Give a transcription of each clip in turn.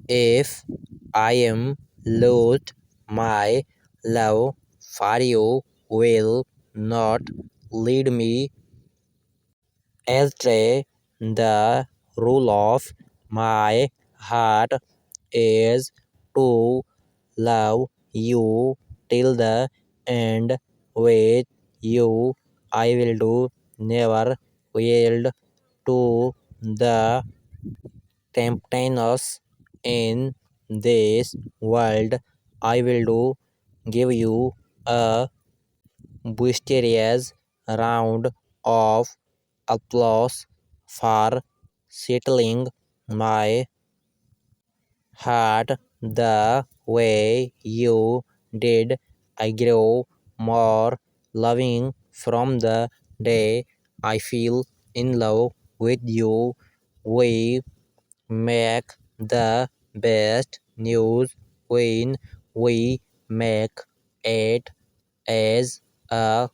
If I am lost, my love for you will not lead me astray. The rule of my heart is to love you till the end. With you, I will do never yield to the temptations in this world. I will do give you a boisterous round of applause for settling my heart the way you did. I grow more loving from the day I feel in love with you. We make the best news when we make it as a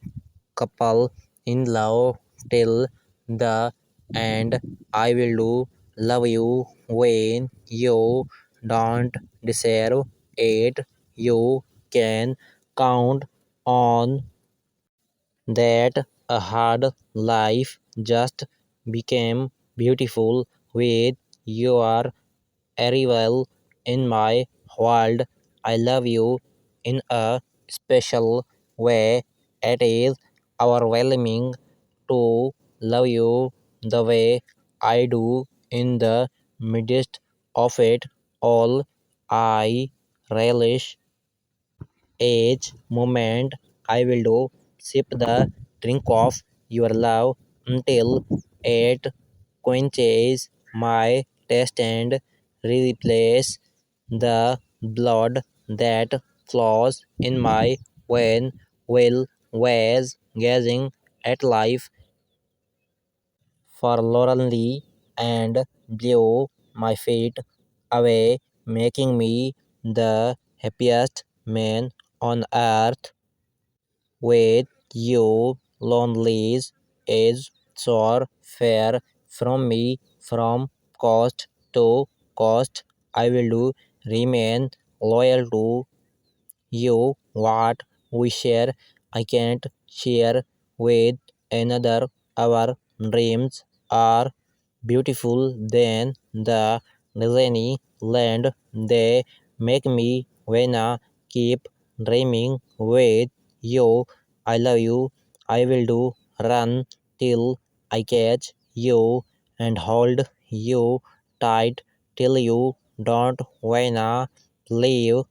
couple in love till the end. I will do love you when you don't deserve it. You can count on that. A hard life just became beautiful with your arrival in my world. I love you in a special way. It is overwhelming to love you the way I do. In the midst of it all, I relish each moment. I will do sip the drink of your love until it quenches my taste and replace the blood that flows in my vein while was gazing at life forlornly and blew my feet away, making me the happiest man on earth. With you, loneliness is so far from me. From coast to coast, I will do remain loyal to you. What we share, I can't share with another. Our dreams are beautiful than the Disney land. They make me wanna keep dreaming with you. I love you. I will do run till I catch you and hold you tight till you don't wanna leave.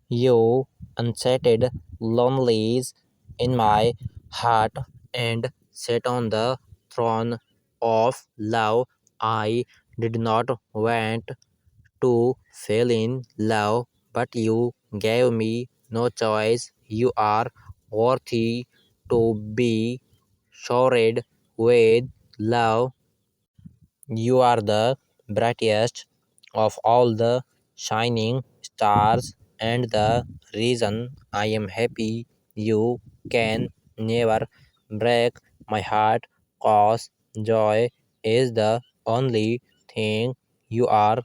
You unsettled lonelies in my heart and sat on the throne of love. I did not want to fall in love, but you gave me no choice. You are worthy to be showered with love. You are the brightest of all the shining stars and the reason I am happy. You can never break my heart, 'cause joy is the only thing you are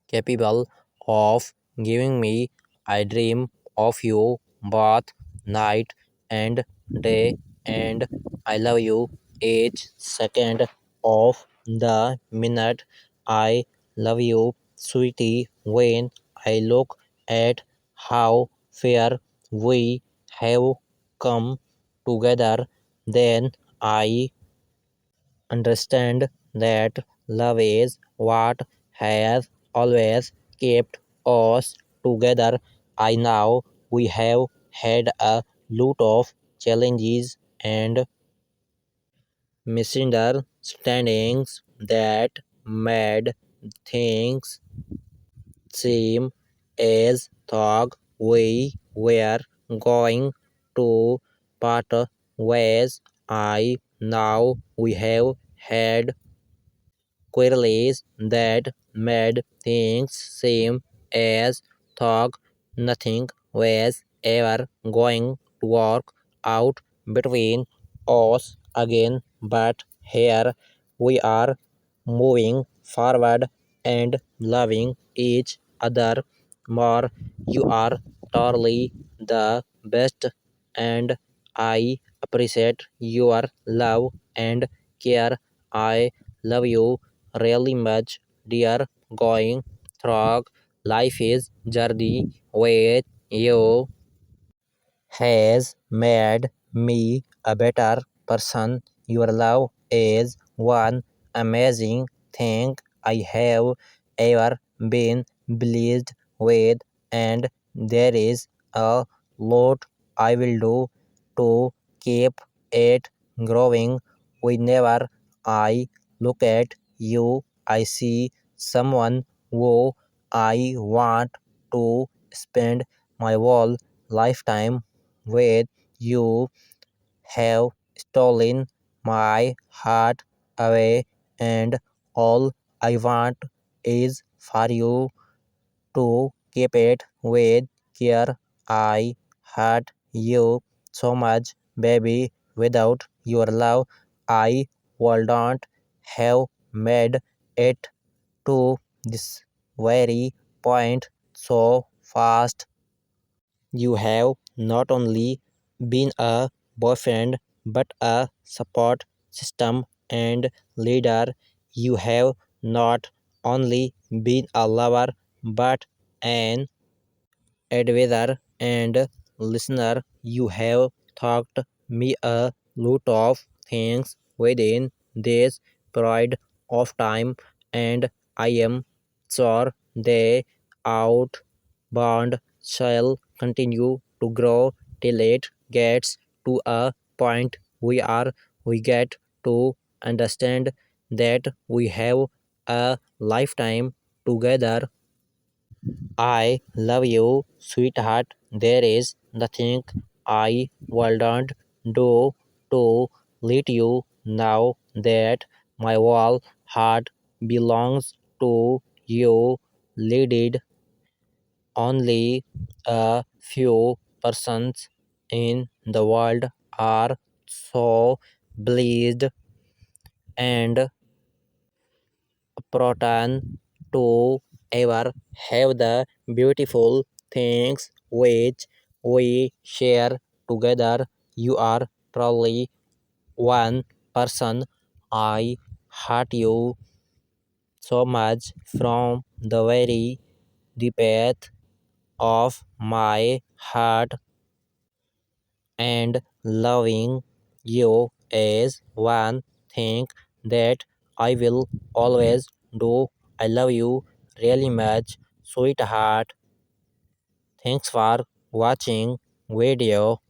capable of giving me. I dream of you both night and day, and I love you each second of the minute. I love you, sweetie, when I look at how far we have come together, then I understand that love is what has always kept us together. I know we have had a lot of challenges and misunderstandings that made things seem as though we were going to part ways. I know we have had queries that made things seem as though nothing was ever going to work out between us again, but here we are moving forward and loving each other more. You are totally the best, and I appreciate your love and care. I love you really much, dear. Going through life is journey with you has made me a better person. Your love is one amazing thing I have ever been blessed with, and there is a lot I will do to keep it growing. Whenever I look at you, I see someone who I want to spend my whole lifetime with. You have stolen my heart away, and all I want is for you to keep it with care. I hurt you so much, baby. Without your love, I wouldn't have made it to this very point so fast. You have not only been a boyfriend but a support system and leader. You have not only been a lover but an advisor and listener. You have taught me a lot of things within this period of time, and I am sure they outbound shall continue to grow till it gets to a point we get to understand that we have a lifetime together. I love you, sweetheart. There is nothing I wouldn't do to let you know that my whole heart belongs to you. Leaded only a few persons in the world are so blessed and Proton to ever have the beautiful things which we share together. You are truly one person. I heart you so much from the very depth of my heart, and loving you is one thing that I will always do. I love you really much, sweetheart. Thanks for watching video.